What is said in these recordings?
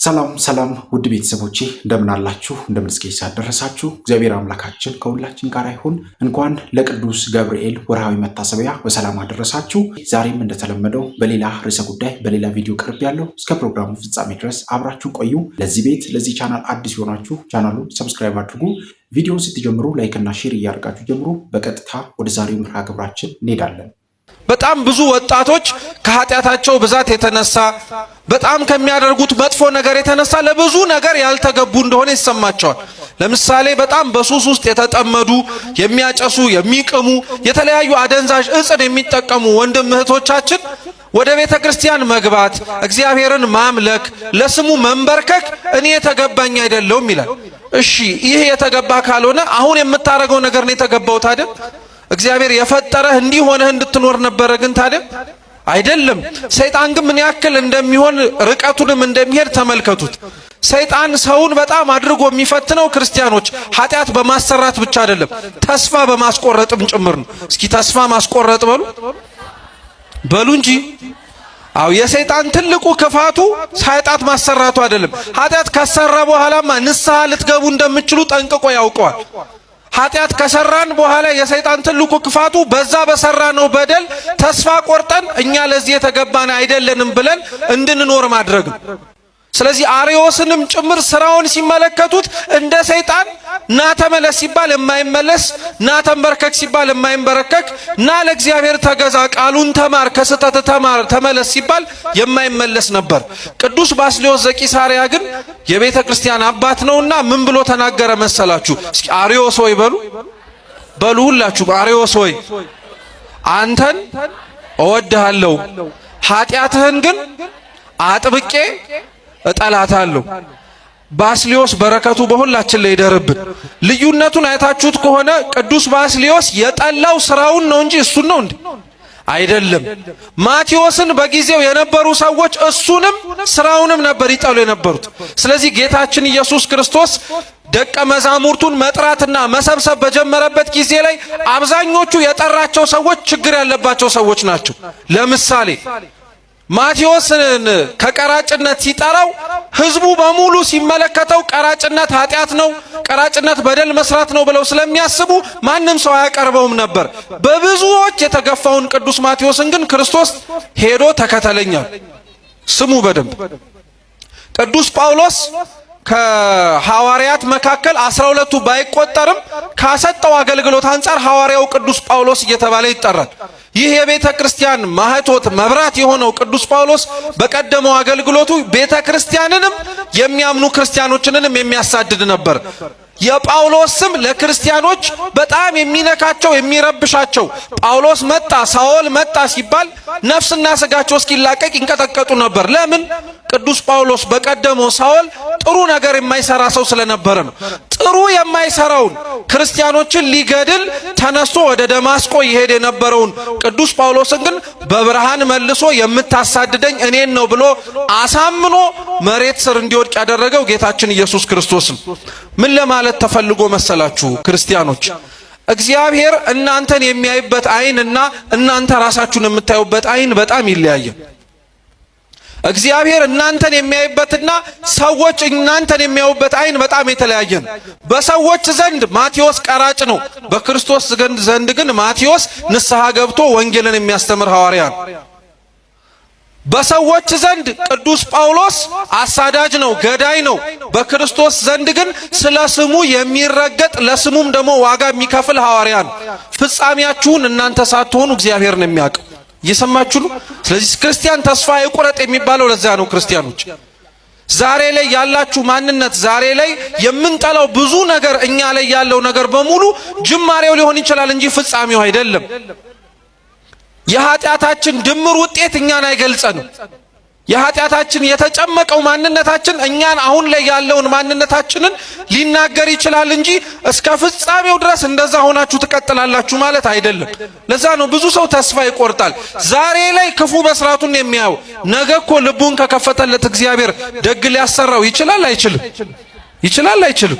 ሰላም ውድ ቤተሰቦቼ እንደምን አላችሁ? እንደምን እስከ ደረሳችሁ? እግዚአብሔር አምላካችን ከሁላችን ጋር ይሁን። እንኳን ለቅዱስ ገብርኤል ወርሃዊ መታሰቢያ በሰላም አደረሳችሁ። ዛሬም እንደተለመደው በሌላ ርዕሰ ጉዳይ በሌላ ቪዲዮ ቀርብ ያለው እስከ ፕሮግራሙ ፍጻሜ ድረስ አብራችሁ ቆዩ። ለዚህ ቻናል አዲስ ሆናችሁ ቻናሉን ሰብስክራይብ አድርጉ። ቪዲዮውን ስትጀምሩ ላይክ እና ሼር እያደረጋችሁ ጀምሩ። በቀጥታ ወደ ዛሬው መርሃ ግብራችን እንሄዳለን። በጣም ብዙ ወጣቶች ከኃጢአታቸው ብዛት የተነሳ በጣም ከሚያደርጉት መጥፎ ነገር የተነሳ ለብዙ ነገር ያልተገቡ እንደሆነ ይሰማቸዋል። ለምሳሌ በጣም በሱስ ውስጥ የተጠመዱ የሚያጨሱ፣ የሚቅሙ፣ የተለያዩ አደንዛዥ እጽን የሚጠቀሙ ወንድም እህቶቻችን ወደ ቤተ ክርስቲያን መግባት፣ እግዚአብሔርን ማምለክ፣ ለስሙ መንበርከክ እኔ የተገባኝ አይደለሁም ይላል። እሺ ይሄ የተገባ ካልሆነ አሁን የምታረገው ነገር ነው የተገባው ታዲያ? እግዚአብሔር የፈጠረህ እንዲህ ሆነህ እንድትኖር ነበር ግን ታዲያ አይደለም። ሰይጣን ግን ምን ያክል እንደሚሆን ርቀቱንም እንደሚሄድ ተመልከቱት። ሰይጣን ሰውን በጣም አድርጎ የሚፈትነው ክርስቲያኖች ኃጢአት በማሰራት ብቻ አይደለም፣ ተስፋ በማስቆረጥም ጭምር ነው። እስኪ ተስፋ ማስቆረጥ በሉ እንጂ። አው የሰይጣን ትልቁ ክፋቱ ኃጢአት ማሰራቱ አይደለም። ኃጢአት ከሰራ በኋላማ ንስሐ ልትገቡ እንደምትችሉ ጠንቅቆ ያውቀዋል። ኃጢአት ከሰራን በኋላ የሰይጣን ትልቁ ክፋቱ በዛ በሰራነው በደል ተስፋ ቆርጠን እኛ ለዚህ የተገባን አይደለንም ብለን እንድንኖር ማድረግ ነው። ስለዚህ አርዮስንም ጭምር ስራውን ሲመለከቱት እንደ ሰይጣን ና ተመለስ ሲባል የማይመለስ፣ ና ተንበርከክ ሲባል የማይንበረከክ፣ ና ለእግዚአብሔር ተገዛ፣ ቃሉን ተማር፣ ከስተት ተማር፣ ተመለስ ሲባል የማይመለስ ነበር። ቅዱስ ባስልዮስ ዘቂሳርያ ግን የቤተ ክርስቲያን አባት ነውና ምን ብሎ ተናገረ መሰላችሁ? እስኪ አርዮስ ሆይ በሉ ሁላችሁ፣ አርዮስ ሆይ አንተን እወድሃለሁ፣ ኃጢአትህን ግን አጥብቄ እጠላታለሁ። ባስልዮስ በረከቱ በሁላችን ላይ ይደርብን። ልዩነቱን አይታችሁት ከሆነ ቅዱስ ባስልዮስ የጠላው ስራውን ነው እንጂ እሱን ነው እንዴ? አይደለም። ማቴዎስን በጊዜው የነበሩ ሰዎች እሱንም ስራውንም ነበር ይጠሉ የነበሩት። ስለዚህ ጌታችን ኢየሱስ ክርስቶስ ደቀ መዛሙርቱን መጥራትና መሰብሰብ በጀመረበት ጊዜ ላይ አብዛኞቹ የጠራቸው ሰዎች ችግር ያለባቸው ሰዎች ናቸው። ለምሳሌ ማቴዎስን ከቀራጭነት ሲጠራው ህዝቡ በሙሉ ሲመለከተው ቀራጭነት ኃጢአት ነው፣ ቀራጭነት በደል መስራት ነው ብለው ስለሚያስቡ ማንም ሰው አያቀርበውም ነበር። በብዙዎች የተገፋውን ቅዱስ ማቴዎስን ግን ክርስቶስ ሄዶ ተከተለኛል። ስሙ በደንብ። ቅዱስ ጳውሎስ ከሐዋርያት መካከል 12ቱ ባይቆጠርም ካሰጠው አገልግሎት አንፃር ሐዋርያው ቅዱስ ጳውሎስ እየተባለ ይጠራል። ይህ የቤተ ክርስቲያን ማህቶት መብራት የሆነው ቅዱስ ጳውሎስ በቀደመው አገልግሎቱ ቤተ ክርስቲያንንም የሚያምኑ ክርስቲያኖችንም የሚያሳድድ ነበር። የጳውሎስ ስም ለክርስቲያኖች በጣም የሚነካቸው የሚረብሻቸው፣ ጳውሎስ መጣ ሳኦል መጣ ሲባል ነፍስና ስጋቸው እስኪላቀቅ ይንቀጠቀጡ ነበር። ለምን? ቅዱስ ጳውሎስ በቀደመው ሳኦል ጥሩ ነገር የማይሰራ ሰው ስለነበረ ነው። ጥሩ የማይሰራውን ክርስቲያኖችን ሊገድል ተነስቶ ወደ ደማስቆ ይሄድ የነበረውን ቅዱስ ጳውሎስን ግን በብርሃን መልሶ የምታሳድደኝ እኔን ነው ብሎ አሳምኖ መሬት ስር እንዲወድቅ ያደረገው ጌታችን ኢየሱስ ክርስቶስ ነው። ምን ለማለት ተፈልጎ መሰላችሁ ክርስቲያኖች? እግዚአብሔር እናንተን የሚያይበት አይንና እናንተ ራሳችሁን የምታዩበት አይን በጣም ይለያያል። እግዚአብሔር እናንተን የሚያይበትና ሰዎች እናንተን የሚያዩበት አይን በጣም የተለያየ ነው። በሰዎች ዘንድ ማቴዎስ ቀራጭ ነው። በክርስቶስ ዘንድ ግን ማቴዎስ ንስሐ ገብቶ ወንጌልን የሚያስተምር ሐዋርያ ነው። በሰዎች ዘንድ ቅዱስ ጳውሎስ አሳዳጅ ነው፣ ገዳይ ነው። በክርስቶስ ዘንድ ግን ስለ ስሙ የሚረገጥ ለስሙም ደግሞ ዋጋ የሚከፍል ሐዋርያ ነው። ፍጻሜያችሁን እናንተ ሳትሆኑ እግዚአብሔር ነው የሚያውቀው። እየሰማችሁ ነው? ስለዚህ ክርስቲያን ተስፋ ይቁረጥ የሚባለው ለዛ ነው። ክርስቲያኖች ዛሬ ላይ ያላችሁ ማንነት፣ ዛሬ ላይ የምንጠላው ብዙ ነገር፣ እኛ ላይ ያለው ነገር በሙሉ ጅማሬው ሊሆን ይችላል እንጂ ፍጻሜው አይደለም። የኃጢአታችን ድምር ውጤት እኛን አይገልጸንም። የኃጢአታችን የተጨመቀው ማንነታችን እኛን አሁን ላይ ያለውን ማንነታችንን ሊናገር ይችላል እንጂ እስከ ፍጻሜው ድረስ እንደዛ ሆናችሁ ትቀጥላላችሁ ማለት አይደለም። ለዛ ነው ብዙ ሰው ተስፋ ይቆርጣል። ዛሬ ላይ ክፉ መስራቱን የሚያየው ነገ እኮ ልቡን ከከፈተለት እግዚአብሔር ደግ ሊያሰራው ይችላል አይችልም? ይችላል አይችልም?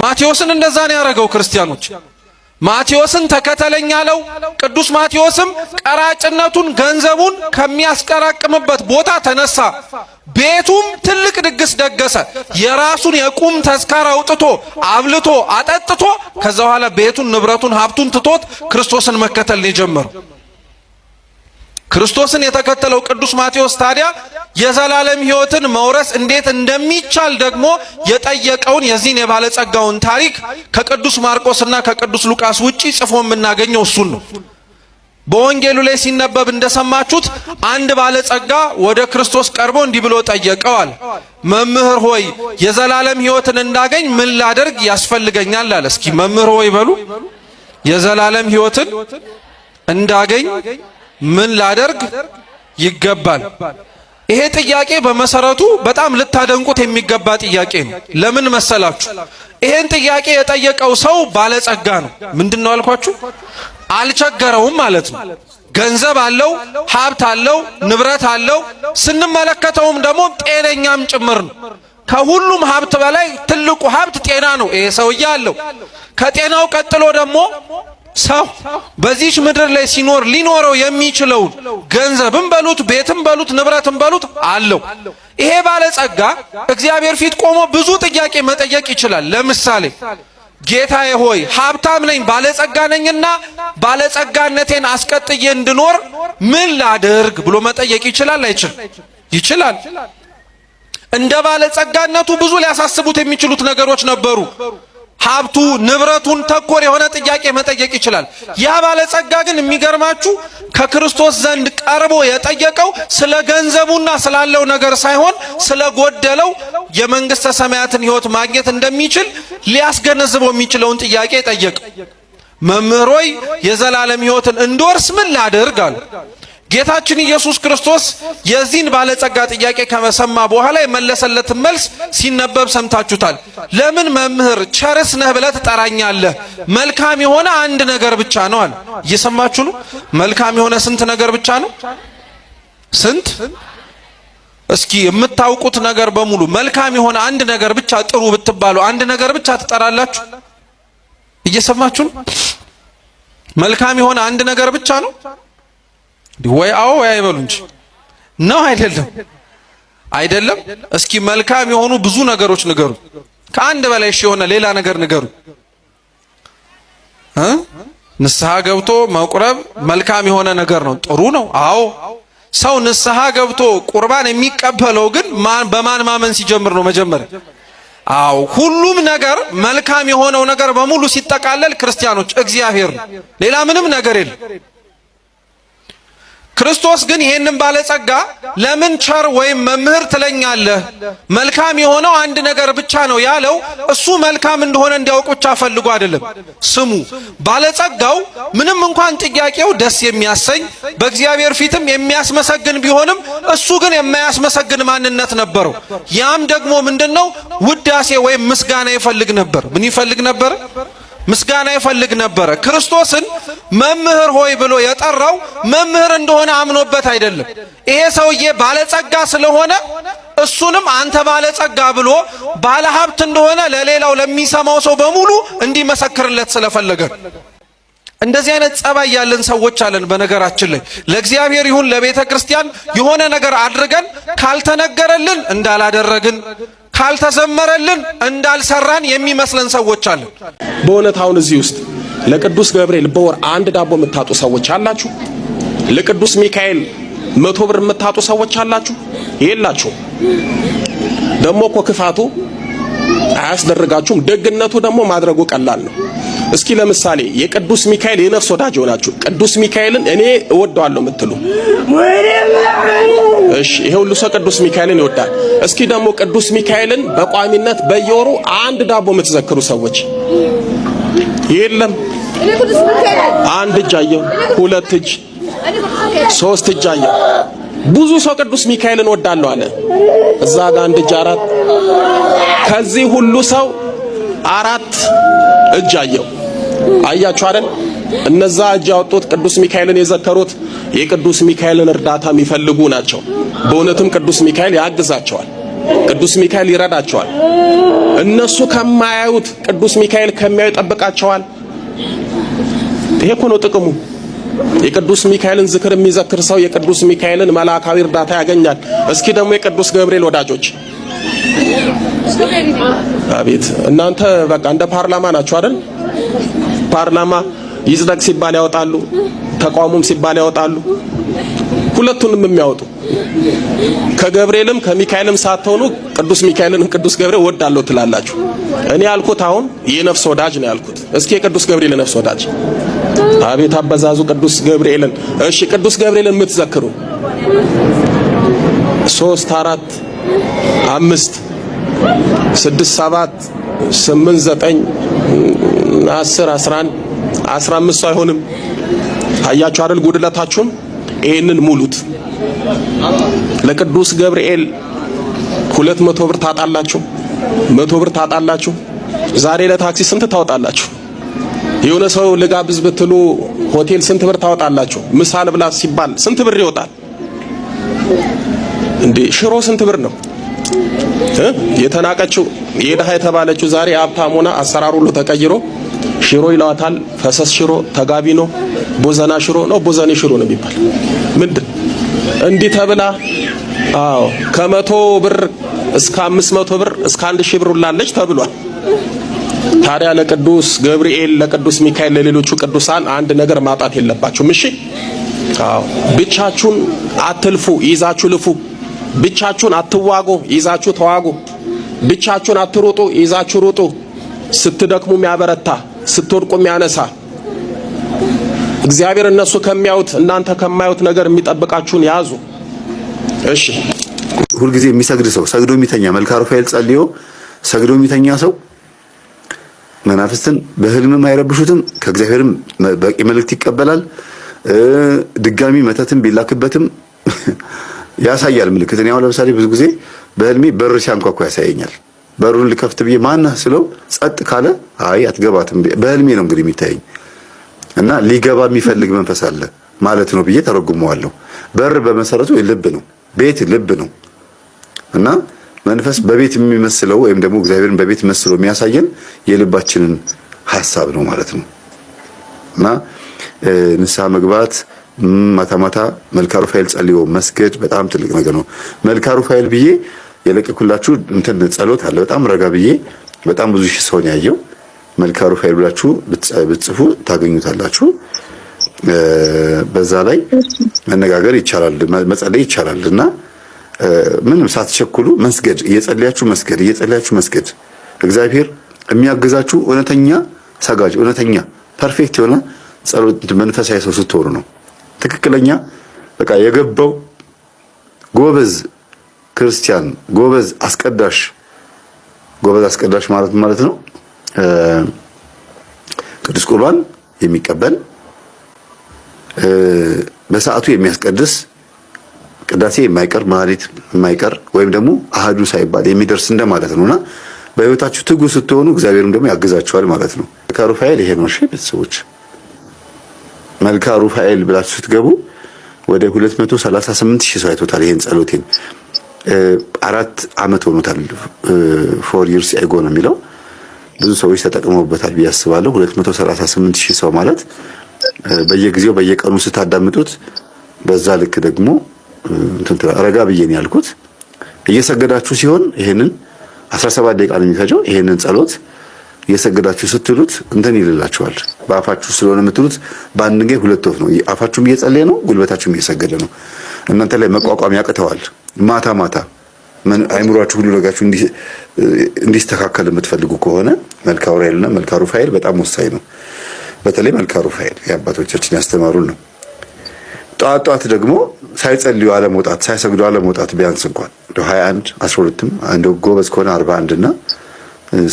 ማቴዎስን እንደዛ ነው ያደረገው ክርስቲያኖች። ማቴዎስን ተከተለኝ አለው። ቅዱስ ማቴዎስም ቀራጭነቱን ገንዘቡን ከሚያስቀራቅምበት ቦታ ተነሳ። ቤቱም ትልቅ ድግስ ደገሰ። የራሱን የቁም ተስካር አውጥቶ አብልቶ አጠጥቶ ከዛ በኋላ ቤቱን ንብረቱን ሀብቱን ትቶት ክርስቶስን መከተል ነው የጀመረው። ክርስቶስን የተከተለው ቅዱስ ማቴዎስ ታዲያ የዘላለም ሕይወትን መውረስ እንዴት እንደሚቻል ደግሞ የጠየቀውን የዚህን የባለጸጋውን ታሪክ ከቅዱስ ማርቆስና ከቅዱስ ሉቃስ ውጪ ጽፎ የምናገኘው እሱን ነው። በወንጌሉ ላይ ሲነበብ እንደሰማችሁት አንድ ባለጸጋ ወደ ክርስቶስ ቀርቦ እንዲህ ብሎ ጠየቀዋል። መምህር ሆይ የዘላለም ሕይወትን እንዳገኝ ምን ላደርግ ያስፈልገኛል አለ። እስኪ መምህር ሆይ በሉ። የዘላለም ሕይወትን እንዳገኝ ምን ላደርግ ይገባል? ይሄ ጥያቄ በመሰረቱ በጣም ልታደንቁት የሚገባ ጥያቄ ነው። ለምን መሰላችሁ? ይሄን ጥያቄ የጠየቀው ሰው ባለጸጋ ነው። ምንድነው አልኳችሁ? አልቸገረውም ማለት ነው። ገንዘብ አለው፣ ሀብት አለው፣ ንብረት አለው። ስንመለከተውም ደግሞ ጤነኛም ጭምር ነው። ከሁሉም ሀብት በላይ ትልቁ ሀብት ጤና ነው። ይሄ ሰውዬ አለው። ከጤናው ቀጥሎ ደግሞ ሰው በዚህ ምድር ላይ ሲኖር ሊኖረው የሚችለውን ገንዘብም በሉት ቤትም በሉት ንብረትም በሉት አለው። ይሄ ባለጸጋ እግዚአብሔር ፊት ቆሞ ብዙ ጥያቄ መጠየቅ ይችላል። ለምሳሌ ጌታዬ ሆይ ሀብታም ነኝ ባለጸጋ ነኝና ባለጸጋነቴን አስቀጥዬ እንድኖር ምን ላድርግ ብሎ መጠየቅ ይችላል አይችልም? ይችላል። እንደ ባለጸጋነቱ ብዙ ሊያሳስቡት የሚችሉት ነገሮች ነበሩ። ሀብቱ ንብረቱን ተኮር የሆነ ጥያቄ መጠየቅ ይችላል። ያ ባለጸጋ ግን የሚገርማችሁ ከክርስቶስ ዘንድ ቀርቦ የጠየቀው ስለ ገንዘቡና ስላለው ነገር ሳይሆን ስለ ጎደለው የመንግስተ ሰማያትን ሕይወት ማግኘት እንደሚችል ሊያስገነዝበው የሚችለውን ጥያቄ ጠየቀ። መምህር ሆይ የዘላለም ሕይወትን እንድወርስ ምን ላድርግ አለ። ጌታችን ኢየሱስ ክርስቶስ የዚህን ባለጸጋ ጥያቄ ከመሰማ በኋላ የመለሰለትን መልስ ሲነበብ ሰምታችሁታል። ለምን መምህር ቸርስ ነህ ብለህ ትጠራኛለህ? መልካም የሆነ አንድ ነገር ብቻ ነው አለ። እየሰማችሁ ነው? መልካም የሆነ ስንት ነገር ብቻ ነው? ስንት? እስኪ የምታውቁት ነገር በሙሉ መልካም የሆነ አንድ ነገር ብቻ ጥሩ ብትባሉ አንድ ነገር ብቻ ትጠራላችሁ? እየሰማችሁ ነው? መልካም የሆነ አንድ ነገር ብቻ ነው ወይ? አዎ ወይ አይበሉ እንጂ ነው አይደለም? አይደለም። እስኪ መልካም የሆኑ ብዙ ነገሮች ንገሩ። ከአንድ በላይ እሺ የሆነ ሌላ ነገር ንገሩ። ንስሐ ገብቶ መቁረብ መልካም የሆነ ነገር ነው፣ ጥሩ ነው። አዎ ሰው ንስሐ ገብቶ ቁርባን የሚቀበለው ግን በማን ማመን ሲጀምር ነው? መጀመሪያ አዎ ሁሉም ነገር መልካም የሆነው ነገር በሙሉ ሲጠቃለል ክርስቲያኖች እግዚአብሔር ነው፣ ሌላ ምንም ነገር የለም። ክርስቶስ ግን ይሄንን ባለጸጋ ለምን ቸር ወይም መምህር ትለኛለህ? መልካም የሆነው አንድ ነገር ብቻ ነው ያለው እሱ መልካም እንደሆነ እንዲያውቅ ብቻ ፈልጎ አይደለም። ስሙ ባለጸጋው ምንም እንኳን ጥያቄው ደስ የሚያሰኝ በእግዚአብሔር ፊትም የሚያስመሰግን ቢሆንም እሱ ግን የማያስመሰግን ማንነት ነበረው። ያም ደግሞ ምንድነው? ውዳሴ ወይም ምስጋና ይፈልግ ነበር። ምን ይፈልግ ነበር? ምስጋና ይፈልግ ነበር። ክርስቶስን መምህር ሆይ ብሎ የጠራው መምህር እንደሆነ አምኖበት አይደለም። ይሄ ሰውዬ ባለጸጋ ስለሆነ እሱንም አንተ ባለጸጋ ብሎ ባለሀብት እንደሆነ ለሌላው ለሚሰማው ሰው በሙሉ እንዲመሰክርለት ስለፈለገ። እንደዚህ አይነት ጸባይ ያለን ሰዎች አለን። በነገራችን ላይ ለእግዚአብሔር ይሁን ለቤተ ክርስቲያን የሆነ ነገር አድርገን ካልተነገረልን እንዳላደረግን ካልተዘመረልን እንዳልሰራን የሚመስለን ሰዎች አለን። በእውነት አሁን እዚህ ውስጥ ለቅዱስ ገብርኤል በወር አንድ ዳቦ የምታጡ ሰዎች አላችሁ? ለቅዱስ ሚካኤል 100 ብር የምታጡ ሰዎች አላችሁ? የላችሁ። ደግሞ እኮ ክፋቱ አያስደርጋችሁም፣ ደግነቱ ደግሞ ማድረጉ ቀላል ነው። እስኪ ለምሳሌ የቅዱስ ሚካኤል የነፍስ ወዳጅ ሆናችሁ ቅዱስ ሚካኤልን እኔ እወደዋለሁ የምትሉ እሺ፣ ይሄ ሁሉ ሰው ቅዱስ ሚካኤልን ይወዳል። እስኪ ደግሞ ቅዱስ ሚካኤልን በቋሚነት በየወሩ አንድ ዳቦ የምትዘክሩ ሰዎች የለም። አንድ እጅ አየሁ፣ ሁለት እጅ፣ ሶስት እጅ አየሁ። ብዙ ሰው ቅዱስ ሚካኤልን እወዳለሁ አለ። እዛ ጋር አንድ እጅ፣ አራት። ከዚህ ሁሉ ሰው 4 እጅ አየሁ። አያችሁ አይደል? እነዛ እጅ ያወጡት ቅዱስ ሚካኤልን የዘከሩት የቅዱስ ሚካኤልን እርዳታ የሚፈልጉ ናቸው። በእውነትም ቅዱስ ሚካኤል ያግዛቸዋል። ቅዱስ ሚካኤል ይረዳቸዋል። እነሱ ከማያዩት ቅዱስ ሚካኤል ከሚያዩ ይጠብቃቸዋል። ይሄ እኮ ነው ጥቅሙ። የቅዱስ ሚካኤልን ዝክር የሚዘክር ሰው የቅዱስ ሚካኤልን መልአካዊ እርዳታ ያገኛል። እስኪ ደግሞ የቅዱስ ገብርኤል ወዳጆች አቤት እናንተ በቃ እንደ ፓርላማ ናችሁ አይደል? ፓርላማ ይጽደቅ ሲባል ያወጣሉ፣ ተቋሙም ሲባል ያወጣሉ። ሁለቱንም የሚያወጡ ከገብርኤልም ከሚካኤልም ሳትሆኑ ቅዱስ ሚካኤልን ቅዱስ ገብርኤል ወዳለው ትላላችሁ። እኔ ያልኩት አሁን የነፍስ ወዳጅ ነው ያልኩት። እስኪ የቅዱስ ገብርኤል ነፍስ ወዳጅ አቤት አበዛዙ ቅዱስ ገብርኤልን። እሺ ቅዱስ ገብርኤልን የምትዘክሩ 3 4 5 6 7 8 9 10 11 15 አይሆንም። አያችሁ አይደል ጉድለታችሁን? ይሄንን ሙሉት። ለቅዱስ ገብርኤል 200 ብር ታጣላችሁ፣ 100 ብር ታጣላችሁ። ዛሬ ለታክሲ ስንት ታወጣላችሁ? የሆነ ሰው ልጋብዝ ብትሉ ሆቴል ስንት ብር ታወጣላችሁ? ምሳ ልብላ ሲባል ስንት ብር ይወጣል እንዴ? ሽሮ ስንት ብር ነው? የተናቀችው የድሃ የተባለችው ዛሬ ሀብታም ሆና አሰራሩ ሁሉ ተቀይሮ ሽሮ ይለዋታል። ፈሰስ ሽሮ፣ ተጋቢኖ፣ ቦዘና ሽሮ ነው ቦዘኔ ሽሮ ነው የሚባል ምንድን እንዲህ ተብላ። አዎ ከ100 ብር እስከ 500 ብር እስከ 1000 ብር ላለች ተብሏል። ታዲያ ለቅዱስ ገብርኤል ለቅዱስ ሚካኤል ለሌሎቹ ቅዱሳን አንድ ነገር ማጣት የለባችሁም። እሺ አዎ ብቻችሁን አትልፉ፣ ይዛችሁ ልፉ። ብቻችሁን አትዋጉ፣ ይዛችሁ ተዋጉ። ብቻችሁን አትሩጡ፣ ይዛችሁ ሩጡ። ስትደክሙ የሚያበረታ ስትወድቁ የሚያነሳ እግዚአብሔር እነሱ ከሚያዩት እናንተ ከማዩት ነገር የሚጠብቃችሁን ያዙ። እሺ ሁልጊዜ የሚሰግድ ሰው ሰግዶ የሚተኛ መልካ ሩፋኤል ጸልዮ ሰግዶ የሚተኛ ሰው መናፍስትን በህልምም አይረብሹትም፣ ከእግዚአብሔርም በቂ መልእክት ይቀበላል። ድጋሚ መተትም ቢላክበትም ያሳያል ምልክት። እኔ አሁን ለምሳሌ ብዙ ጊዜ በህልሜ በር ሲያንኳኳ ያሳየኛል። በሩን ልከፍት ብዬ ማነህ ስለው ጸጥ ካለ አይ አትገባትም በህልሜ ነው እንግዲህ የሚታየኝ እና ሊገባ የሚፈልግ መንፈስ አለ ማለት ነው ብዬ ተረጉመዋለሁ። በር በመሰረቱ ልብ ነው፣ ቤት ልብ ነው እና መንፈስ በቤት የሚመስለው ወይም ደግሞ እግዚአብሔርን በቤት መስሎ የሚያሳየን የልባችንን ሐሳብ ነው ማለት ነው እና ንስሐ መግባት ማታ ማታ መልካ ሩፋኤል ጸልዮ መስገድ በጣም ትልቅ ነገር ነው። መልካ ሩፋኤል ብዬ የለቀኩላችሁ እንትን ጸሎት አለ በጣም ረጋ ብዬ በጣም ብዙ ሺህ ሰው ያየው መልካ ሩፋኤል ብላችሁ ብትጽፉ ታገኙታላችሁ። በዛ ላይ መነጋገር ይቻላል፣ መጸለይ ይቻላልና ምንም ሳትቸኩሉ መስገድ እየጸለያችሁ መስገድ እግዚአብሔር የሚያግዛችሁ እውነተኛ ሰጋጅ እውነተኛ ፐርፌክት የሆነ ጸሎት መንፈሳዊ ሰው ስትሆኑ ነው። ትክክለኛ በቃ የገባው ጎበዝ ክርስቲያን ጎበዝ አስቀዳሽ ማለት ነው። ቅዱስ ቁርባን የሚቀበል በሰዓቱ የሚያስቀድስ ቅዳሴ የማይቀር ማህሌት የማይቀር ወይም ደግሞ አሃዱ ሳይባል የሚደርስ እንደማለት ነውና በህይወታችሁ ትጉ ስትሆኑ እግዚአብሔርም ደግሞ ያግዛችኋል ማለት ነው። መልካ ሩፋኤል ይሄ ነው። እሺ ቤተሰቦች መልካ ሩፋኤል ብላችሁ ስትገቡ ወደ 238,000 ሰው አይቶታል ይሄን ጸሎቴን። 4 ዓመት ሆኖታል 4 years ago ነው የሚለው። ብዙ ሰዎች ተጠቅመውበታል ብዬ አስባለሁ። 238,000 ሰው ማለት በየጊዜው በየቀኑ ስታዳምጡት በዛ ልክ ደግሞ ረጋ ብዬ ነው ያልኩት። እየሰገዳችሁ ሲሆን ይሄንን 17 ደቂቃ ነው የሚፈጀው። ይሄንን ጸሎት እየሰገዳችሁ ስትሉት እንትን ይልላችኋል። በአፋችሁ ስለሆነ የምትሉት በአንድ ጊዜ ሁለት ወፍ ነው። አፋችሁም እየጸለየ ነው፣ ጉልበታችሁም እየሰገደ ነው። እናንተ ላይ መቋቋም ያቅተዋል። ማታ አይምሯችሁ ሁሉ ነገራችሁ እንዲስተካከል የምትፈልጉ ከሆነ መልካ ኡራኤልና መልካ ሩፋኤል በጣም ወሳኝ ነው። በተለይ መልካ ሩፋኤል የአባቶቻችን ያስተማሩን ነው። ጧት ደግሞ ሳይጸልዩ አለመውጣት ሳይሰግዱ አለመውጣት ቢያንስ እንኳን 21 12ም አንዱ ጎበዝ ከሆነ 41 እና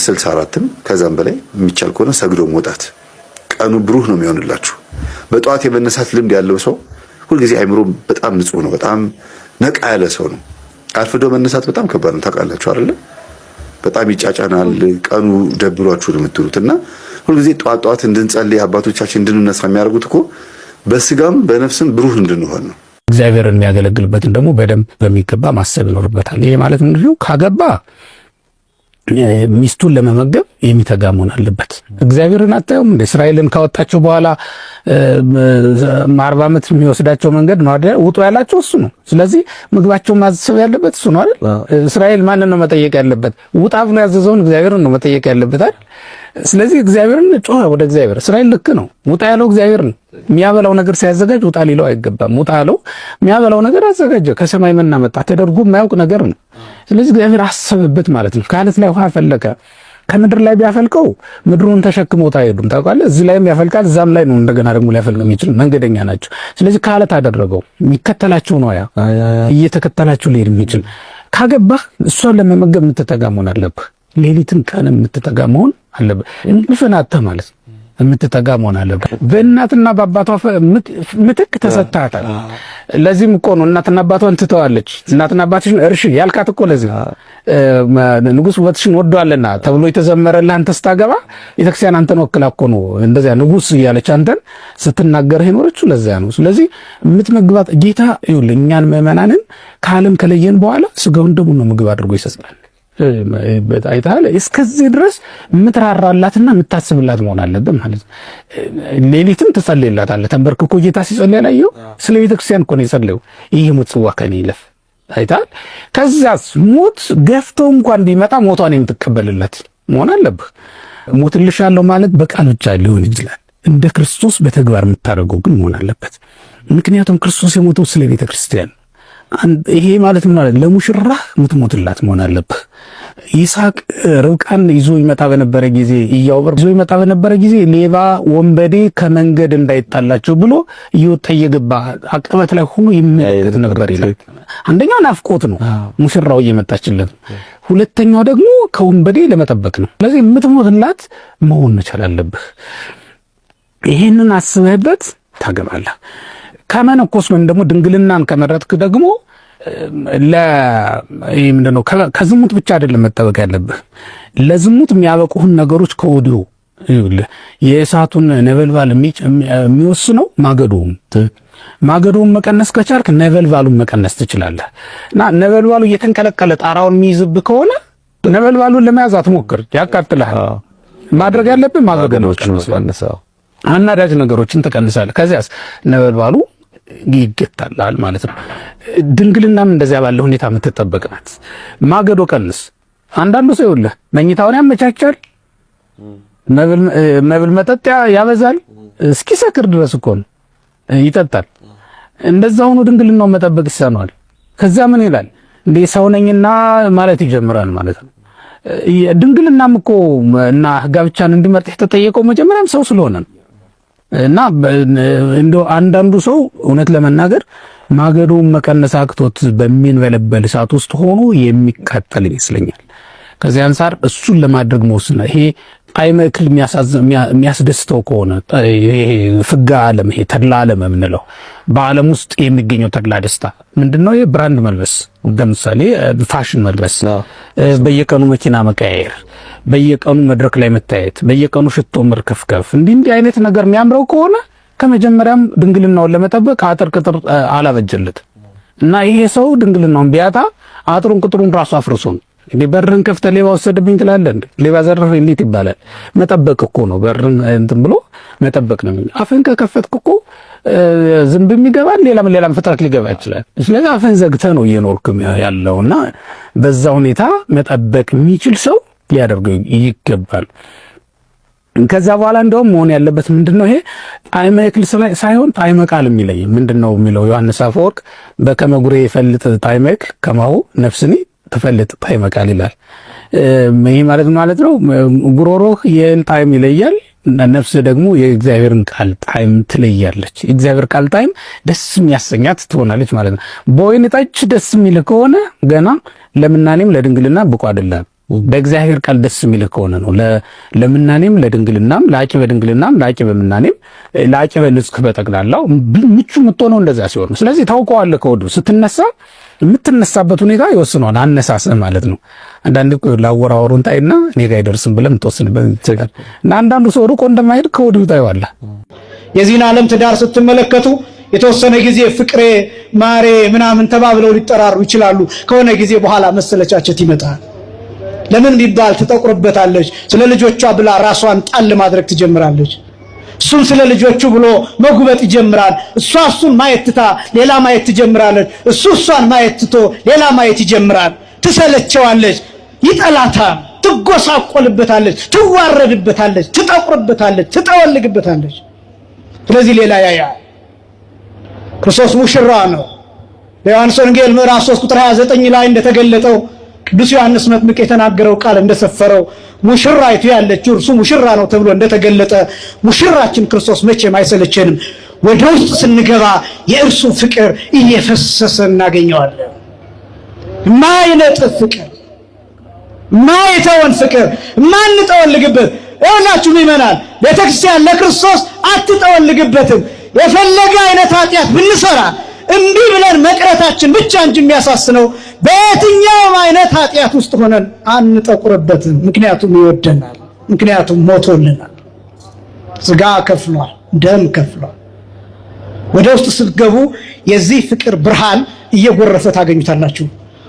64ም ከዛም በላይ የሚቻል ከሆነ ሰግዶ መውጣት ቀኑ ብሩህ ነው የሚሆንላችሁ። በጧት የመነሳት ልምድ ያለው ሰው ሁልጊዜ አይምሮ በጣም ንጹህ ነው፣ በጣም ነቃ ያለ ሰው ነው። አርፍዶ መነሳት በጣም ከባድ ነው ታውቃላችሁ አይደል? በጣም ይጫጫናል። ቀኑ ደብሯችሁ ነው የምትሉትና ሁልጊዜ ጧት እንድንጸልይ አባቶቻችን እንድንነሳ የሚያደርጉት እኮ በስጋም በነፍስም ብሩህ እንድንሆን ነው። እግዚአብሔርን የሚያገለግልበትን ደግሞ በደንብ በሚገባ ማሰብ ይኖርበታል። ይሄ ማለት ምንድነው? ካገባ ሚስቱን ለመመገብ የሚተጋ መሆን አለበት። እግዚአብሔርን አታዩም እንደ እስራኤልን ካወጣቸው በኋላ 40 ዓመት የሚወስዳቸው መንገድ ነው አይደል? ውጡ ያላቸው እሱ ነው። ስለዚህ ምግባቸው ማሰብ ያለበት እሱ ነው አይደል? እስራኤል ማንን ነው መጠየቅ ያለበት? ውጣ ብሎ ያዘዘውን እግዚአብሔርን ነው መጠየቅ ያለበት አይደል? ስለዚህ እግዚአብሔርን ጮኸ ወደ እግዚአብሔር። እስራኤል ልክ ነው። ውጣ ያለው እግዚአብሔር ነው። የሚያበላው ነገር ሲያዘጋጅ ውጣ ሊለው አይገባም። ውጣ ያለው የሚያበላው ነገር አዘጋጀ። ከሰማይ መና መጣ። ተደርጎ የማያውቅ ነገር ነው። ስለዚህ እግዚአብሔር አሰበበት ማለት ነው። ከአለት ላይ ውሃ ፈለቀ። ከምድር ላይ ቢያፈልቀው ምድሩን ተሸክሞት አይሄዱም። ታውቃለህ? እዚህ ላይም ያፈልቃል፣ እዛም ላይ ነው እንደገና ደግሞ ሊያፈልቅ የሚችል መንገደኛ ናቸው። ስለዚህ ከአለት አደረገው። የሚከተላቸው ነው ያ እየተከተላቸው ሊሄድ የሚችል ካገባህ እሷን ለመመገብ የምትተጋ መሆን አለብህ። ሌሊትን ቀን የምትተጋ መሆን አለብህ። እንቅልፍን አጥተህ ማለት ነው የምትተጋ መሆን አለብህ። በእናትና በአባቷ ምትክ ተሰጥታታል። ለዚህም እኮ ነው እናትና አባቷን ትተዋለች። እናትና አባትሽን እርሺ ያልካት እኮ ለዚህ ንጉሥ ውበትሽን ወዷልና ተብሎ የተዘመረልህ አንተ ስታገባ ቤተክርስቲያን አንተን ወክላ እኮ ነው እንደዚያ ንጉሥ እያለች አንተን ስትናገርህ የኖረችው ለዚያ ነው። ስለዚህ የምትመግባት ጌታ ይኸውልህ እኛን ምዕመናንን ከዓለም ከለየን በኋላ ስጋውን ደሙን ነው ምግብ አድርጎ ይሰጣል። አይታለ እስከዚህ ድረስ የምትራራላትና የምታስብላት መሆን አለበት ማለት ነው። ሌሊትም ትጸልይላታለህ። ተንበርክኮ ጌታ ሲጸልይ ያየው ስለ ቤተክርስቲያን እኮ ነው የጸለየው። ይሄ ሞት ጽዋ ከኔ ይለፍ አይታል። ከዛስ ሞት ገፍቶ እንኳን ቢመጣ ሞቷን የምትቀበልለት መሆን አለብህ። ሞትልሻለሁ ማለት በቃል ብቻ ሊሆን ይችላል። እንደ ክርስቶስ በተግባር የምታደርገው ግን መሆን አለበት። ምክንያቱም ክርስቶስ የሞተው ስለ ቤተክርስቲያን ይሄ ማለት ምን ማለት ለሙሽራህ የምትሞትላት መሆን አለብህ። ይስሐቅ ርብቃን ይዞ ይመጣ በነበረ ጊዜ ይዞ ይመጣ በነበረ ጊዜ ሌባ ወንበዴ ከመንገድ እንዳይጣላቸው ብሎ እየወጣ እየገባ አቀበት ላይ ሆኖ ይመለከት ነበር ይላል። አንደኛው ናፍቆት ነው ሙሽራው እየመጣችለት፣ ሁለተኛው ደግሞ ከወንበዴ ለመጠበቅ ነው። ስለዚህ የምትሞትላት መሆን መቻል አለብህ። ይሄንን አስበህበት ታገባለህ። ከመነኮስ ወይም ደግሞ ድንግልናን ከመረጥክ ደግሞ ምንድነው ከዝሙት ብቻ አይደለም መጠበቅ ያለብህ። ለዝሙት የሚያበቁህን ነገሮች ከወዲሁ የእሳቱን ነበልባል የሚወስነው ማገዶውን መቀነስ ከቻልክ ነበልባሉን መቀነስ ትችላለህ። እና ነበልባሉ እየተንቀለቀለ ጣራውን የሚይዝብህ ከሆነ ነበልባሉን ለመያዝ አትሞክር፣ ያቃጥልሃል። ማድረግ ያለብህ ማገዶችን አናዳጅ ነገሮችን ትቀንሳለህ። ከዚያስ ነበልባሉ ይገታላል ማለት ነው። ድንግልናም እንደዚያ ባለ ሁኔታ የምትጠበቅ ናት። ማገዶ ቀንስ። አንዳንዱ ሰው ይኸውልህ መኝታውን ያመቻቻል፣ መብል መጠጥ ያበዛል፣ እስኪሰክር ድረስ እኮ ነው ይጠጣል። እንደዛ ሆኖ ድንግልናውን መጠበቅ ይሳነዋል። ከዛ ምን ይላል እንዴ ሰው ነኝና ማለት ይጀምራል ማለት ነው። ድንግልናም እኮ እና ጋብቻን እንዲመርጥ የተጠየቀው መጀመሪያም ሰው ስለሆነ ነው። እና እንደው አንዳንዱ ሰው እውነት ለመናገር ማገዶን መቀነስ አቅቶት በሚንበለበል እሳት ውስጥ ሆኖ የሚቃጠል ይመስለኛል። ከዚህ አንፃር እሱን ለማድረግ መወሰን ይሄ ጣዕመ እክል የሚያስደስተው ከሆነ ይሄ ፍጋ ዓለም ይሄ ተድላ ዓለም የምንለው በዓለም ውስጥ የሚገኘው ተድላ ደስታ ምንድነው? ይሄ ብራንድ መልበስ፣ ለምሳሌ ፋሽን መልበስ፣ በየቀኑ መኪና መቀያየር፣ በየቀኑ መድረክ ላይ መታየት፣ በየቀኑ ሽቶ መርከፍከፍ፣ እንዲህ አይነት ነገር የሚያምረው ከሆነ ከመጀመሪያም ድንግልናውን ለመጠበቅ አጥር ቅጥር አላበጀለት እና ይሄ ሰው ድንግልናውን ቢያጣ አጥሩን ቅጥሩን ራሱ አፍርሶ ነው። እንዴ በርን ከፍተህ ሌባ ወሰደብኝ ትላለህ እንዴ? ሌባ ዘረፈ እንዴት ይባላል? መጠበቅ እኮ ነው። በርን እንትን ብሎ መጠበቅ ነው። አፍን ከከፈትክ እኮ ዝንብም ይገባል፣ ሌላም ፍጥረት ሊገባ ይችላል። ስለዚህ አፍን ዘግተህ ነው እየኖርክ ያለውና በዛ ሁኔታ መጠበቅ የሚችል ሰው ሊያደርገው ይገባል። ከዛ በኋላ እንደውም መሆን ያለበት ምንድነው? ይሄ ጣዕመ እክል ሳይሆን ጣዕመ ቃል የሚለይ ምንድነው የሚለው ዮሐንስ አፈወርቅ በከመ ጉሬ ይፈልጥ ጣዕመ እክል ከማሁ ነፍስኒ ተፈልጥ ጣዕመ ቃል ይላል። ይሄ ማለት ነው ጉሮሮህ የእህል ጣዕም ይለያል፣ ነፍስ ደግሞ የእግዚአብሔርን ቃል ጣዕም ትለያለች። የእግዚአብሔር ቃል ጣዕም ደስ የሚያሰኛት ትሆናለች ማለት ነው። በወይን ጠጅ ደስ የሚል ከሆነ ገና ለምናኔም ለድንግልና ብቁ አይደለም። በእግዚአብሔር ቃል ደስ የሚል ከሆነ ነው ለምናኔም ለድንግልናም ለአቂ በድንግልናም ለአቂ በምናኔም ለአቂ በንጽህ በጠቅላላው ምቹ የምትሆነው እንደዛ ሲሆን፣ ስለዚህ ታውቀዋለህ ከወዲሁ ስትነሳ የምትነሳበት ሁኔታ ይወስነዋል። አነሳስህ ማለት ነው። አንዳንድ ላወራወሩን ጣይና እኔ ጋር አይደርስም ብለህ የምትወስንበት ይችላል እና አንዳንዱ ሰው ሩቆ እንደማይሄድ ከወዲሁ ታየዋለህ። የዚህን ዓለም ትዳር ስትመለከቱ የተወሰነ ጊዜ ፍቅሬ ማሬ ምናምን ተባብለው ሊጠራሩ ይችላሉ። ከሆነ ጊዜ በኋላ መሰለቻቸት ይመጣል። ለምን ቢባል ትጠቁርበታለች። ስለ ልጆቿ ብላ ራሷን ጣል ማድረግ ትጀምራለች። እሱን ስለ ልጆቹ ብሎ መጉበጥ ይጀምራል። እሷ እሱን ማየት ትታ ሌላ ማየት ትጀምራለች። እሱ እሷን ማየት ትቶ ሌላ ማየት ይጀምራል። ትሰለቸዋለች፣ ይጠላታል፣ ትጎሳቆልበታለች፣ ትዋረድበታለች፣ ትጠቁርበታለች፣ ትጠወልግበታለች። ስለዚህ ሌላ ያያል። ክርስቶስ ሙሽራ ነው። በዮሐንስ ወንጌል ምዕራፍ 3 ቁጥር 29 ላይ እንደተገለጠው ቅዱስ ዮሐንስ መጥምቅ የተናገረው ቃል እንደሰፈረው ሙሽራይቱ ያለችው እርሱ ሙሽራ ነው ተብሎ እንደተገለጠ ሙሽራችን ክርስቶስ መቼም አይሰለቸንም። ወደ ውስጥ ስንገባ የእርሱ ፍቅር እየፈሰሰ እናገኘዋለን። ማይነጥፍ ፍቅር፣ ማይተወን ፍቅር፣ ማንጠወልግበት። ይኸውላችሁ ምእመናን፣ ቤተክርስቲያን ለክርስቶስ አትጠወልግበትም። የፈለገ አይነት ኃጢአት ብንሰራ እምቢ ብለን መቅረታችን ብቻ እንጂ የሚያሳስነው በየትኛውም አይነት ኃጢአት ውስጥ ሆነን አንጠቁርበትም። ምክንያቱም ይወደናል፣ ምክንያቱም ሞቶልናል፣ ስጋ ከፍሏል፣ ደም ከፍሏል። ወደ ውስጥ ስትገቡ የዚህ ፍቅር ብርሃን እየጎረፈ ታገኙታላችሁ።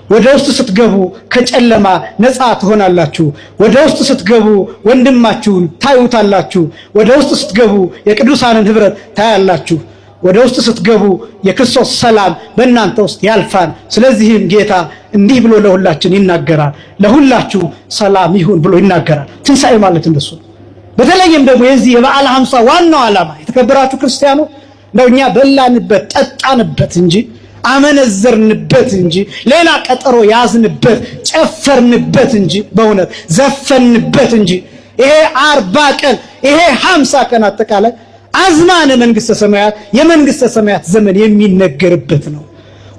ወደ ውስጥ ስትገቡ ከጨለማ ነፃ ትሆናላችሁ። ወደ ውስጥ ስትገቡ ወንድማችሁን ታዩታላችሁ። ወደ ውስጥ ስትገቡ የቅዱሳንን ህብረት ታያላችሁ። ወደ ውስጥ ስትገቡ የክርስቶስ ሰላም በእናንተ ውስጥ ያልፋል። ስለዚህም ጌታ እንዲህ ብሎ ለሁላችን ይናገራል። ለሁላችሁ ሰላም ይሁን ብሎ ይናገራል። ትንሣኤ ማለት እንደሱ ነው። በተለይም ደግሞ የዚህ የበዓለ ሃምሳ ዋናው ዓላማ የተከበራችሁ ክርስቲያኖች እንደው እኛ በላንበት ጠጣንበት እንጂ አመነዘርንበት እንጂ ሌላ ቀጠሮ ያዝንበት ጨፈርንበት እንጂ በእውነት ዘፈንበት እንጂ ይሄ 40 ቀን ይሄ 50 ቀን አጠቃላይ አዝማነ መንግስተ ሰማያት የመንግስተ ሰማያት ዘመን የሚነገርበት ነው።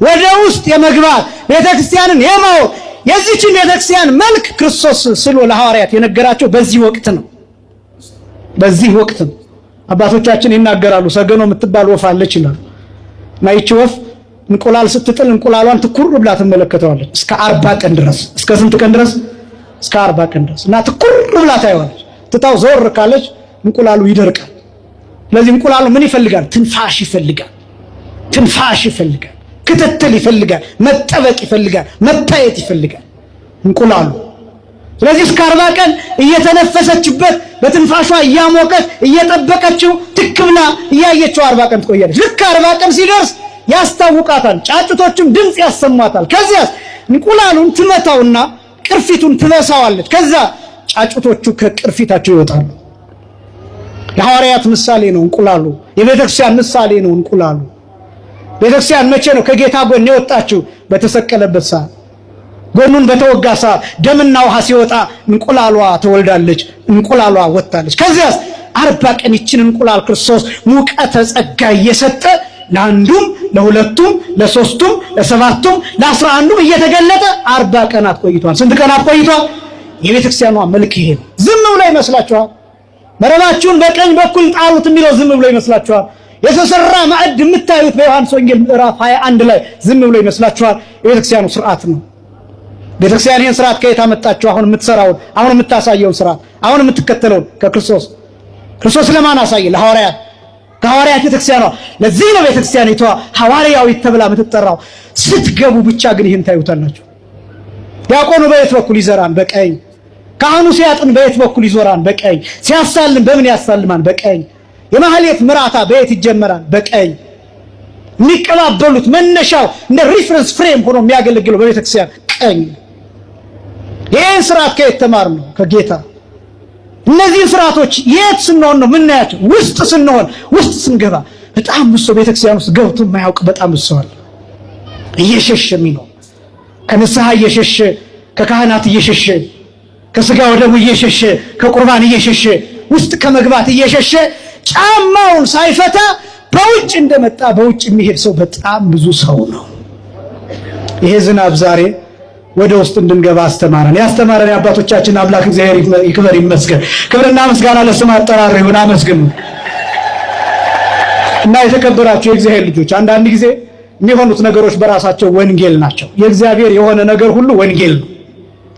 ወደ ውስጥ የመግባት ቤተክርስቲያንን የማወቅ የዚህችን ቤተክርስቲያን መልክ ክርስቶስ ስሎ ለሐዋርያት የነገራቸው በዚህ ወቅት ነው። በዚህ ወቅት ነው። አባቶቻችን ይናገራሉ። ሰገኖ የምትባል ወፍ አለች ይላሉ። እና ይህች ወፍ እንቁላል ስትጥል እንቁላሏን ትኩር ብላ ትመለከተዋለች እስከ 40 ቀን ድረስ። እስከ ስንት ቀን ድረስ? እስከ 40 ቀን ድረስ። እና ትኩር ብላ ታየዋለች። ትታው ዞር ካለች እንቁላሉ ይደርቃል። ስለዚህ እንቁላሉ ምን ይፈልጋል? ትንፋሽ ይፈልጋል። ትንፋሽ ይፈልጋል፣ ክትትል ይፈልጋል፣ መጠበቅ ይፈልጋል፣ መታየት ይፈልጋል እንቁላሉ። ስለዚህ እስከ 40 ቀን እየተነፈሰችበት በትንፋሿ እያሞቀች እየጠበቀችው ትክብላ እያየችው 40 ቀን ትቆያለች። ልክ 40 ቀን ሲደርስ ያስታውቃታል። ጫጩቶችም ድምጽ ያሰማታል። ከዚያ እንቁላሉን ትመታውና ቅርፊቱን ትበሳዋለች። ከዛ ጫጩቶቹ ከቅርፊታቸው ይወጣሉ። የሐዋርያት ምሳሌ ነው እንቁላሉ። የቤተክርስቲያን ምሳሌ ነው እንቁላሉ። ቤተክርስቲያን መቼ ነው ከጌታ ጎን የወጣችው? በተሰቀለበት ሰዓት፣ ጎኑን በተወጋ ሰዓት ደምና ውሃ ሲወጣ እንቁላሏ ተወልዳለች፣ እንቁላሏ ወጣለች። ከዚያስ 40 ቀን ይችን እንቁላል ክርስቶስ ሙቀተ ጸጋ እየሰጠ ለአንዱም ለሁለቱም ለሶስቱም ለሰባቱም ለ11ዱም እየተገለጠ 40 ቀናት ቆይቷል። ስንት ቀናት ቆይቷል? የቤተክርስቲያኗ መልክ ይሄ ነው። ዝም ብሎ ይመስላችኋል? መረባችሁን በቀኝ በኩል ጣሉት የሚለው ዝም ብሎ ይመስላችኋል? የተሰራ ማዕድ የምታዩት በዮሐንስ ወንጌል ምዕራፍ 21 ላይ ዝም ብሎ ይመስላችኋል? የቤተክርስቲያኑ ስርዓት ነው። ቤተክርስቲያን ይህን ስርዓት ከየት አመጣችሁ? አሁን የምትሰራውን፣ አሁን የምታሳየውን ስርዓት፣ አሁን የምትከተለውን ከክርስቶስ። ክርስቶስ ለማን አሳየ? ለሐዋርያት። ከሐዋርያት ቤተክርስቲያኗ። ለዚህ ነው ቤተክርስቲያኒቷ ሐዋርያዊት ተብላ የምትጠራው። ስትገቡ ብቻ ግን ይህን ታዩታላችሁ። ዲያቆኑ በየት በኩል ይዘራን? በቀኝ። ካህኑ ሲያጥን በየት በኩል ይዞራን? በቀኝ። ሲያሳልም በምን ያሳልማን? በቀኝ። የማህሌት ምራታ በየት ይጀመራል? በቀኝ። የሚቀባበሉት መነሻው እንደ ሪፈረንስ ፍሬም ሆኖ የሚያገለግለው በቤተክርስቲያን ቀኝ። ይህን ስርዓት ከየት ተማር ነው? ከጌታ። እነዚህን ስርዓቶች የት ስንሆን ነው የምናያቸው? ውስጥ ስንሆን፣ ውስጥ ስንገባ። በጣም ብዙ ቤተክርስቲያን ውስጥ ገብቶ የማያውቅ በጣም ብዙ ሰው አለ። እየሸሸ የሚኖር ከንስሐ እየሸሸ፣ ከካህናት እየሸሸ፣ ከስጋ ወደሙ እየሸሸ፣ ከቁርባን እየሸሸ፣ ውስጥ ከመግባት እየሸሸ ጫማውን ሳይፈታ በውጭ እንደመጣ በውጭ የሚሄድ ሰው በጣም ብዙ ሰው ነው። ይሄ ዝናብ ዛሬ ወደ ውስጥ እንድንገባ አስተማረን። ያስተማረን የአባቶቻችን አምላክ እግዚአብሔር ይክበር ይመስገን። ክብርና ምስጋና ለስሙ አጠራር ይሁን። አመስግኑ። እና የተከበራችሁ የእግዚአብሔር ልጆች፣ አንዳንድ ጊዜ የሚሆኑት ነገሮች በራሳቸው ወንጌል ናቸው። የእግዚአብሔር የሆነ ነገር ሁሉ ወንጌል ነው።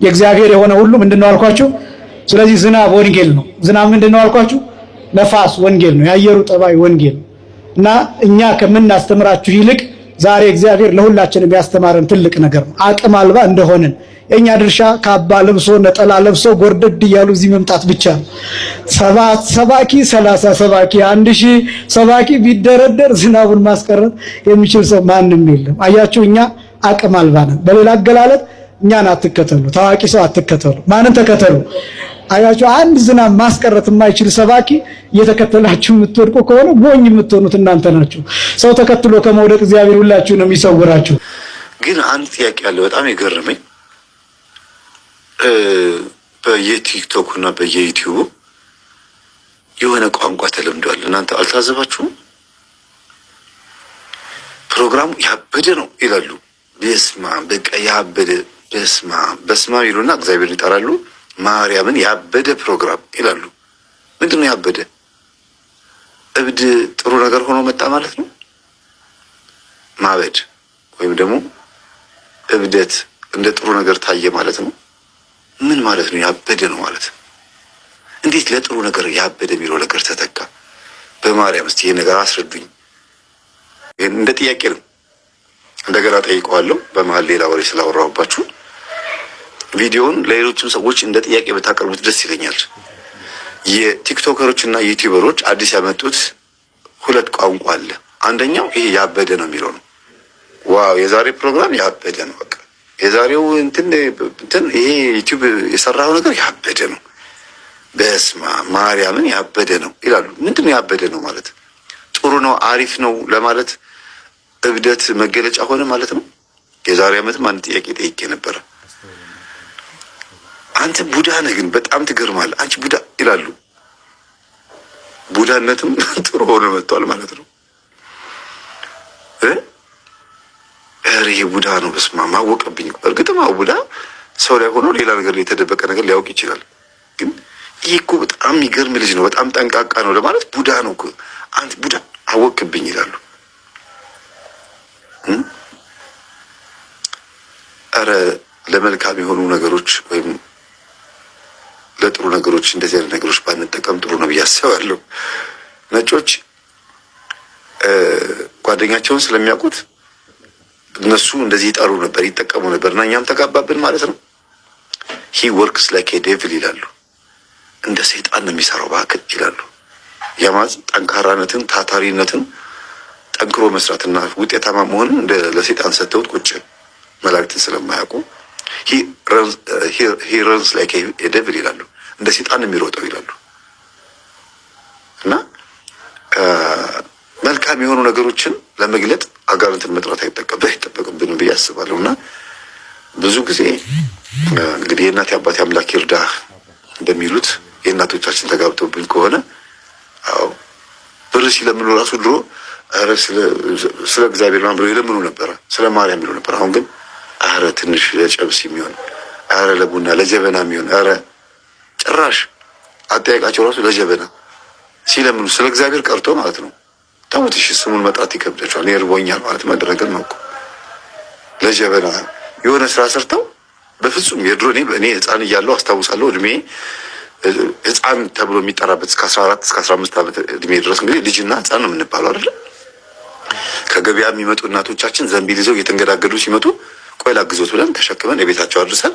የእግዚአብሔር የሆነ ሁሉ ምንድነው አልኳችሁ? ስለዚህ ዝናብ ወንጌል ነው። ዝናብ ምንድነው አልኳችሁ? ነፋስ ወንጌል ነው። የአየሩ ጠባይ ወንጌል ነው። እና እኛ ከምናስተምራችሁ ይልቅ ዛሬ እግዚአብሔር ለሁላችንም ያስተማረን ትልቅ ነገር ነው። አቅም አልባ እንደሆንን የኛ ድርሻ ካባ ለብሶ ነጠላ ለብሶ ጎርደድ እያሉ እዚህ መምጣት ብቻ ነው። ሰባኪ 30 ሰባኪ 1000 ሰባኪ ቢደረደር ዝናቡን ማስቀረት የሚችል ሰው ማንም የለም። አያችሁ፣ እኛ አቅም አልባ ነን። በሌላ አገላለጥ እኛን አትከተሉ፣ ታዋቂ ሰው አትከተሉ። ማንን ተከተሉ? አያችሁ፣ አንድ ዝናብ ማስቀረት የማይችል ሰባኪ እየተከተላችሁ የምትወድቁ ከሆነ ሞኝ የምትሆኑት እናንተ ናችሁ። ሰው ተከትሎ ከመውደቅ እግዚአብሔር ሁላችሁን ነው የሚሰውራችሁ። ግን አንድ ጥያቄ አለ በጣም የገረመኝ በየቲክቶክ እና በየዩቲዩብ የሆነ ቋንቋ ተለምዷል። እናንተ አልታዘባችሁም? ፕሮግራሙ ያበደ ነው ይላሉ። በስማ በቃ ያበደ በስማ ይሉና እግዚአብሔርን ይጠራሉ። ማርያምን ያበደ ፕሮግራም ይላሉ። ምንድን ነው ያበደ? እብድ ጥሩ ነገር ሆኖ መጣ ማለት ነው። ማበድ ወይም ደግሞ እብደት እንደ ጥሩ ነገር ታየ ማለት ነው። ምን ማለት ነው? ያበደ ነው ማለት ነው። እንዴት ለጥሩ ነገር ያበደ የሚለው ነገር ተተካ? በማርያም እስቲ ይሄ ነገር አስረዱኝ። እንደ ጥያቄ ነው። እንደገና ጠይቀዋለሁ። በመሀል ሌላ ወሬ ስላወራሁባችሁ ቪዲዮውን ለሌሎችም ሰዎች እንደ ጥያቄ ብታቀርቡት ደስ ይለኛል። የቲክቶከሮች እና ዩቲዩበሮች አዲስ ያመጡት ሁለት ቋንቋ አለ። አንደኛው ይሄ ያበደ ነው የሚለው ነው። ዋው የዛሬ ፕሮግራም ያበደ ነው። በቃ የዛሬው እንትን ይሄ ዩቲዩብ የሰራው ነገር ያበደ ነው። በስማ ማርያምን ያበደ ነው ይላሉ። ምንድነው ያበደ ነው ማለት? ጥሩ ነው አሪፍ ነው ለማለት እብደት መገለጫ ሆነ ማለት ነው። የዛሬ ዓመትም አንድ ጥያቄ ጠይቄ ነበረ። አንተ ቡዳ ነህ ግን በጣም ትገርማለህ አንቺ ቡዳ ይላሉ። ቡዳነትም ጥሩ ሆኖ መጥቷል ማለት ነው። ይሄ ቡዳ ነው። በስማ ማወቀብኝ። እርግጥም ቡዳ ሰው ላይ ሆኖ ሌላ ነገር ላይ የተደበቀ ነገር ሊያውቅ ይችላል። ግን ይሄ እኮ በጣም የሚገርም ልጅ ነው፣ በጣም ጠንቃቃ ነው ለማለት ቡዳ ነው እኮ አንተ ቡዳ አወቅብኝ ይላሉ። አረ ለመልካም የሆኑ ነገሮች ወይም ለጥሩ ነገሮች እንደዚህ አይነት ነገሮች ባንጠቀም ጥሩ ነው ብዬ አስባለሁ። ነጮች ጓደኛቸውን ስለሚያውቁት እነሱ እንደዚህ ይጠሩ ነበር፣ ይጠቀሙ ነበር እና እኛም ተጋባብን ማለት ነው። ሂ ወርክስ ላይክ ኤ ዴቪል ይላሉ። እንደ ሰይጣን ነው የሚሰራው እባክህ ይላሉ። ያማዝ ጠንካራነትን፣ ታታሪነትን፣ ጠንክሮ መስራትና ውጤታማ መሆንን እንደ ለሰይጣን ሰጥተውት ቁጭ መላእክትን ስለማያውቁ ሂ ረንስ ላይክ ኤ ዴቪል ይላሉ። እንደ ሰይጣን የሚሮጠው ይላሉ። እና መልካም የሆኑ ነገሮችን ለመግለጥ አጋንንትን መጥራት አይጠበቅብንም ብዬ አስባለሁ። እና ብዙ ጊዜ እንግዲህ የእናቴ አባቴ አምላክ ይርዳህ እንደሚሉት የእናቶቻችን ተጋብተውብን ከሆነ አዎ ብር ሲለምኑ ራሱ ድሮ አረ ስለ እግዚአብሔር ነው ብለው ይለምኑ ነበረ፣ ስለ ማርያም ይሉ ነበር። አሁን ግን አረ ትንሽ ለጨብስ የሚሆን አረ ለቡና ለጀበና የሚሆን አረ ጭራሽ አጠያቃቸው ራሱ ለጀበና ሲለምኑ ስለ እግዚአብሔር ቀርቶ ማለት ነው። ታውት እሺ ስሙን መጥራት ይከብዳቸዋል። ይርቦኛል ማለት መደረግን ነው እኮ ለጀበና የሆነ ስራ ሰርተው በፍጹም የድሮ እኔ ህፃን እያለሁ አስታውሳለሁ። እድሜ ህፃን ተብሎ የሚጠራበት እስከ 14 እስከ 15 ዓመት እድሜ ድረስ እንግዲህ ልጅና ህፃን ነው የምንባለው አይደል? ከገበያ የሚመጡ እናቶቻችን ዘንቢል ይዘው እየተንገዳገዱ ሲመጡ ቆይ ላግዞት ብለን ተሸክመን የቤታቸው አድርሰን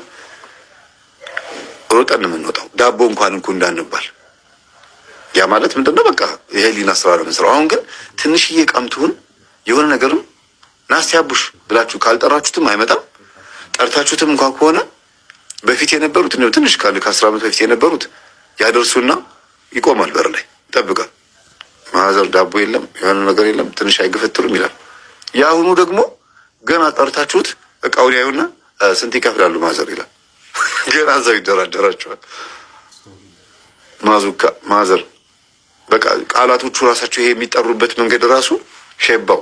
ሮጠን የምንወጣው ዳቦ እንኳን እንዳንባል። ያ ማለት ምንድነው? በቃ የህሊና ስራ ነው የምንሰራው። አሁን ግን ትንሽዬ ቃምቱን የሆነ ነገርም ናስቲ አቡሽ ብላችሁ ካልጠራችሁትም አይመጣም። ጠርታችሁትም እንኳን ከሆነ በፊት የነበሩት ነው ትንሽ ከ10 ዓመት በፊት የነበሩት ያደርሱና ይቆማል በር ላይ ይጠብቃል። ማዘር ዳቦ የለም የሆነ ነገር የለም ትንሽ አይገፈትሩም ይላል። የአሁኑ ደግሞ ገና ጠርታችሁት እቃውን ያዩና ስንት ይከፍላሉ ማዘር ይላል። ገና እዛው ይደራደራቸዋል። ማዙካ ማዘር በቃ ቃላቶቹ ራሳቸው ይሄ የሚጠሩበት መንገድ ራሱ ሼባው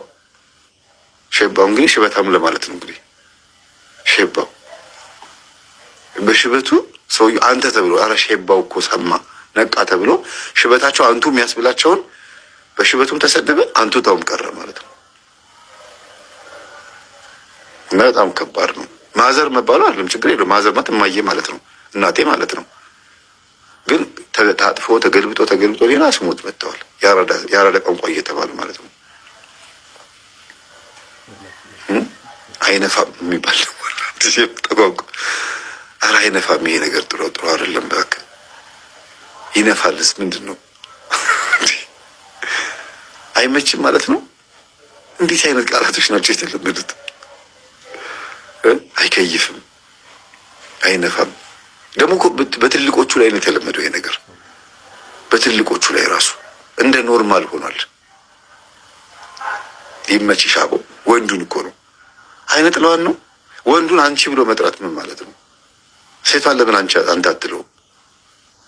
እንግዲህ ሽበታም ለማለት ነው። እንግዲህ ሼባው በሽበቱ ሰውዬው አንተ ተብሎ አረ ሼባው እኮ ሰማ ነቃ ተብሎ ሽበታቸው አንቱ የሚያስብላቸውን በሽበቱም ተሰደበ አንቱ ታውም ቀረ ማለት ነው። እና በጣም ከባድ ነው። ማዘር መባሉ አይደለም ችግር የለውም። ማዘር ማለት እማዬ ማለት ነው፣ እናቴ ማለት ነው። ግን ታጥፎ ተገልብጦ ሌላ ስሞት መጥተዋል። ያራዳ ቋንቋ እየተባሉ ማለት ነው። አይነፋም የሚባል ተቋቁ ኧረ አይነፋም ይሄ ነገር ጥሩ አይደለም እባክህ ይነፋልስ ምንድነው አይመችም ማለት ነው እንዴት አይነት ቃላቶች ናቸው የተለመዱት አይከይፍም አይነፋም ደግሞ በትልቆቹ ላይ ነው የተለመደው ይሄ ነገር በትልቆቹ ላይ ራሱ እንደ ኖርማል ሆኗል ይመችሻቦ ወንዱን እኮ ነው አይነጥለዋን ነው ወንዱን አንቺ ብሎ መጥራት ምን ማለት ነው ሴቷን ለምን አንተ አትለው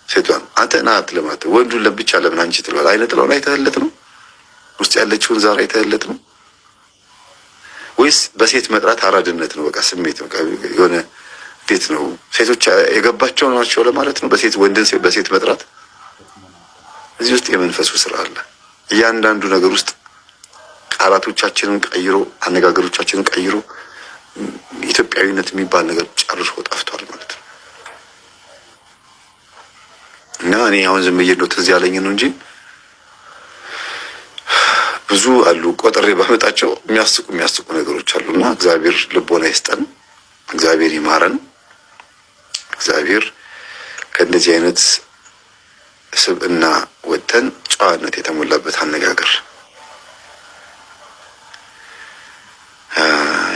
ሴቷን አንተ ና አትለማት ወንዱን ለብቻ ለምን አንቺ ትለዋል አይነጥለውን አይተህለት ነው ውስጥ ያለችውን ዛሬ አይተህለት ነው ወይስ በሴት መጥራት አራድነት ነው በቃ ስሜት ነው የሆነ እንዴት ነው ሴቶች የገባቸው ናቸው ለማለት ነው በሴት ወንድን በሴት መጥራት እዚህ ውስጥ የመንፈሱ ስራ አለ እያንዳንዱ ነገር ውስጥ ቃላቶቻችንን ቀይሮ አነጋገሮቻችንን ቀይሮ ኢትዮጵያዊነት የሚባል ነገር ጨርሶ ጠፍቷል ማለት ነው እና እኔ አሁን ዝም ብዬ ነው ትዝ ያለኝ ነው እንጂ ብዙ አሉ ቆጥሬ ባመጣቸው የሚያስቁ ነገሮች አሉና እግዚአብሔር ልቦና ይስጠን እግዚአብሔር ይማረን እግዚአብሔር ከእንደዚህ አይነት ስብዕና ወጥተን ጨዋነት የተሞላበት አነጋገር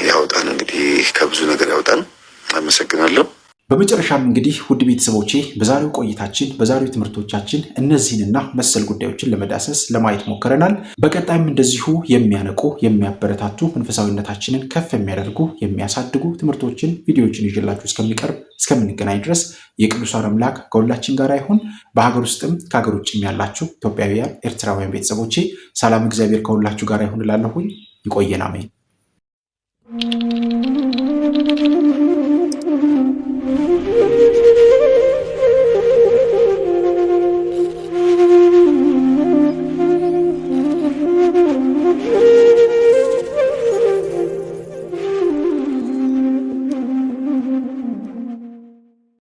ያውጣን እንግዲህ ከብዙ ነገር ያውጣን አመሰግናለሁ በመጨረሻም እንግዲህ ውድ ቤተሰቦቼ በዛሬው ቆይታችን በዛሬው ትምህርቶቻችን እነዚህንና መሰል ጉዳዮችን ለመዳሰስ ለማየት ሞክረናል በቀጣይም እንደዚሁ የሚያነቁ የሚያበረታቱ መንፈሳዊነታችንን ከፍ የሚያደርጉ የሚያሳድጉ ትምህርቶችን ቪዲዮዎችን ይዤላችሁ እስከምንገናኝ ድረስ የቅዱሳን አምላክ ከሁላችን ጋር ይሁን በሀገር ውስጥም ከሀገር ውጭም ያላችሁ ኢትዮጵያውያን ኤርትራውያን ቤተሰቦቼ ሰላም እግዚአብሔር ከሁላችሁ ጋር ይሁን እላለሁኝ ይቆየን አሜን